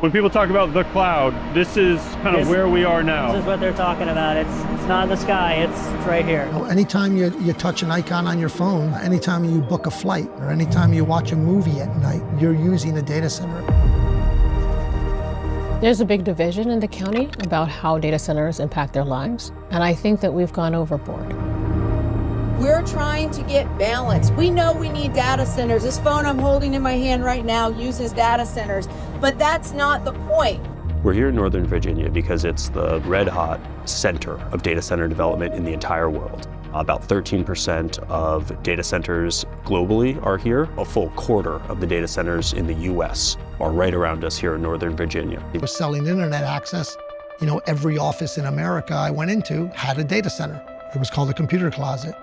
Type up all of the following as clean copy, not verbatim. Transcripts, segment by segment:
When people talk about the cloud, this is kind of where we are now. This is what they're talking about. It's not in the sky, it's right here. You know, anytime you touch an icon on your phone, anytime you book a flight, or anytime you watch a movie at night, you're using a data center. There's a big division in the county about how data centers impact their lives, and I think that we've gone overboard. We're trying to get balance. We know we need data centers. This phone I'm holding in my hand right now uses data centers, but that's not the point. We're here in Northern Virginia because it's the red-hot center of data center development in the entire world. About 13% of data centers globally are here. A full quarter of the data centers in the US are right around us here in Northern Virginia. We're selling internet access. You know, every office in America I went into had a data center. It was called a computer closet.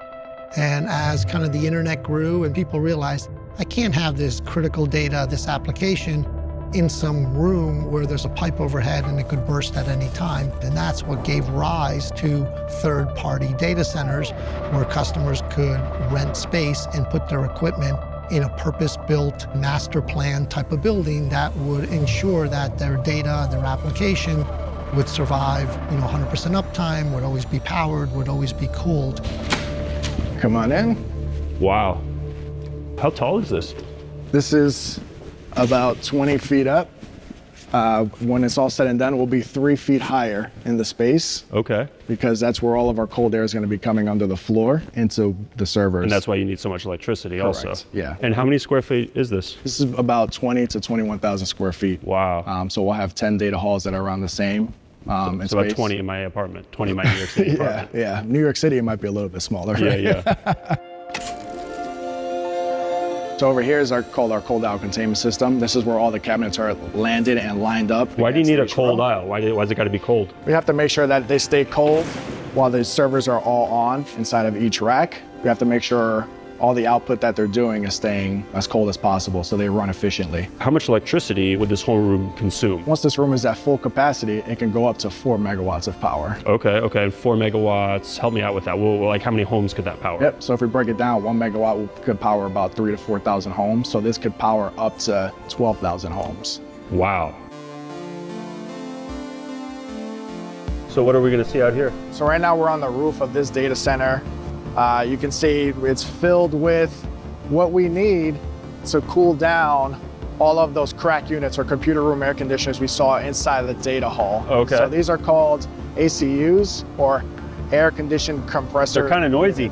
And as kind of the internet grew and people realized, I can't have this critical data, this application, in some room where there's a pipe overhead and it could burst at any time. And that's what gave rise to third-party data centers where customers could rent space and put their equipment in a purpose-built master plan type of building that would ensure that their data, their application would survive, 100% uptime, would always be powered, would always be cooled. Come on in. Wow. How tall is this? This is about 20 feet up. When it's all said and done, we'll be 3 feet higher in the space. Okay. Because that's where all of our cold air is going to be coming under the floor into the servers. And that's why you need so much electricity. Correct. Also. Yeah. And how many square feet is this? This is about 20 to 21,000 square feet. Wow. So we'll have 10 data halls that are around the same. So about 20 in my apartment, 20 in my New York City apartment. Yeah. New York City, it might be a little bit smaller. Yeah. So over here is called our cold aisle containment system. This is where all the cabinets are landed and lined up. Why do you need a cold aisle? Why's it got to be cold? We have to make sure that they stay cold while the servers are all on inside of each rack. We have to make sure all the output that they're doing is staying as cold as possible so they run efficiently. How much electricity would this whole room consume? Once this room is at full capacity, it can go up to 4 megawatts of power. Okay, 4 megawatts. Help me out with that. Well, like how many homes could that power? Yep, so if we break it down, 1 megawatt could power about 3,000 to 4,000 homes. So this could power up to 12,000 homes. Wow. So what are we gonna see out here? So right now we're on the roof of this data center. You can see it's filled with what we need to cool down all of those crack units or computer room air conditioners we saw inside the data hall. Okay. So these are called ACUs, or air conditioned compressor. They're kind of noisy.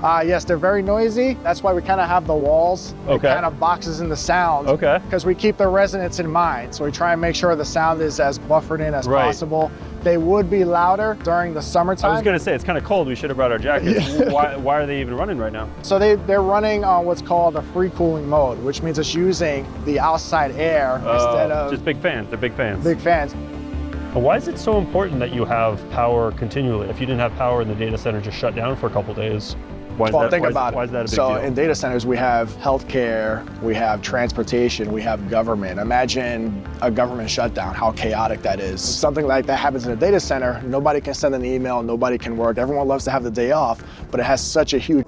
Yes, they're very noisy. That's why we kind of have the walls. Okay. It kind of boxes in the sound. Okay. Because we keep the residents in mind. So we try and make sure the sound is as buffered in as possible. They would be louder during the summertime. I was gonna say, it's kind of cold. We should have brought our jackets. Yeah. Why are they even running right now? So they're running on what's called a free cooling mode, which means it's using the outside air instead of... Just big fans, they're big fans. Big fans. Why is it so important that you have power continually? If you didn't have power and the data center just shut down for a couple days, why is that a big deal? In data centers, we have healthcare, we have transportation, we have government. Imagine a government shutdown, how chaotic that is. Something like that happens in a data center, nobody can send an email, nobody can work. Everyone loves to have the day off, but it has such a huge...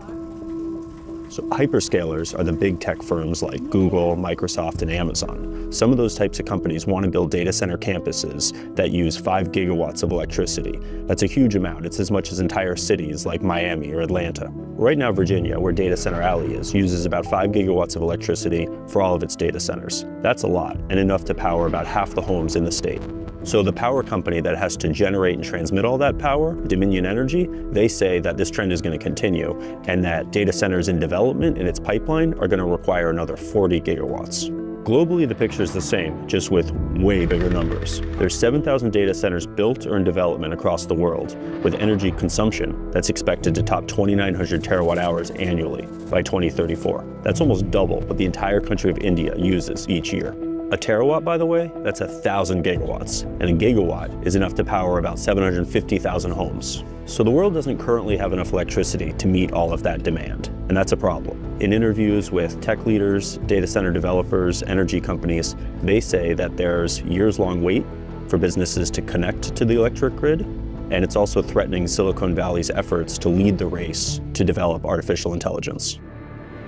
So hyperscalers are the big tech firms like Google, Microsoft, and Amazon. Some of those types of companies want to build data center campuses that use 5 gigawatts of electricity. That's a huge amount. It's as much as entire cities like Miami or Atlanta. Right now, Virginia, where Data Center Alley is, uses about 5 gigawatts of electricity for all of its data centers. That's a lot, and enough to power about half the homes in the state. So the power company that has to generate and transmit all that power, Dominion Energy, they say that this trend is going to continue and that data centers in development in its pipeline are going to require another 40 gigawatts. Globally, the picture is the same, just with way bigger numbers. There's 7,000 data centers built or in development across the world, with energy consumption that's expected to top 2,900 terawatt hours annually by 2034. That's almost double what the entire country of India uses each year. A terawatt, by the way, that's 1,000 gigawatts, and a gigawatt is enough to power about 750,000 homes. So the world doesn't currently have enough electricity to meet all of that demand, and that's a problem. In interviews with tech leaders, data center developers, energy companies, they say that there's years-long wait for businesses to connect to the electric grid, and it's also threatening Silicon Valley's efforts to lead the race to develop artificial intelligence.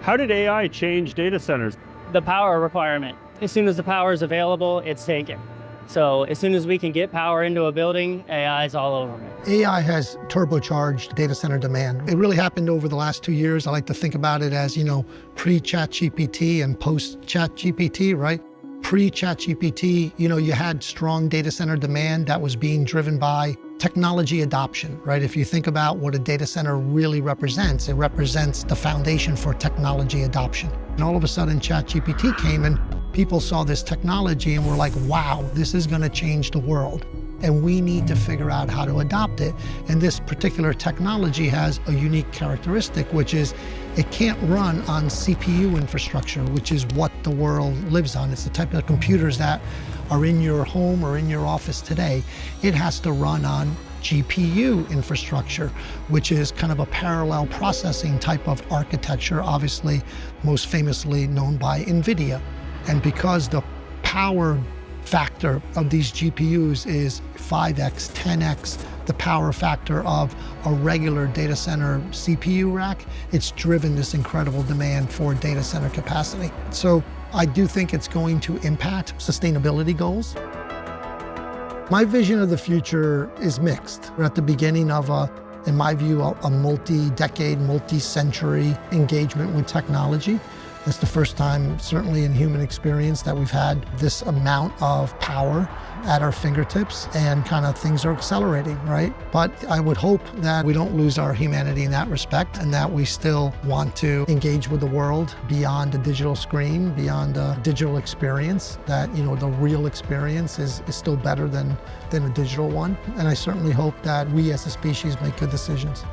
How did AI change data centers? The power requirement. as soon as the power is available, it's taken. So as soon as we can get power into a building, AI is all over it. AI has turbocharged data center demand. It really happened over the last 2 years. I like to think about it as, pre-ChatGPT and post-ChatGPT, right? Pre-ChatGPT, you had strong data center demand that was being driven by technology adoption, right? If you think about what a data center really represents, it represents the foundation for technology adoption. And all of a sudden, ChatGPT came and people saw this technology and were like, wow, this is going to change the world. And we need to figure out how to adopt it. And this particular technology has a unique characteristic, which is it can't run on CPU infrastructure, which is what the world lives on. It's the type of computers that are in your home or in your office today. It has to run on GPU infrastructure, which is kind of a parallel processing type of architecture, obviously most famously known by NVIDIA. And because the power factor of these GPUs is 5x, 10x the power factor of a regular data center CPU rack, it's driven this incredible demand for data center capacity. So I do think it's going to impact sustainability goals. My vision of the future is mixed. We're at the beginning of in my view, a multi-decade, multi-century engagement with technology. It's the first time, certainly in human experience, that we've had this amount of power at our fingertips, and kind of things are accelerating, right? But I would hope that we don't lose our humanity in that respect, and that we still want to engage with the world beyond a digital screen, beyond a digital experience, that, the real experience is still better than a digital one. And I certainly hope that we as a species make good decisions.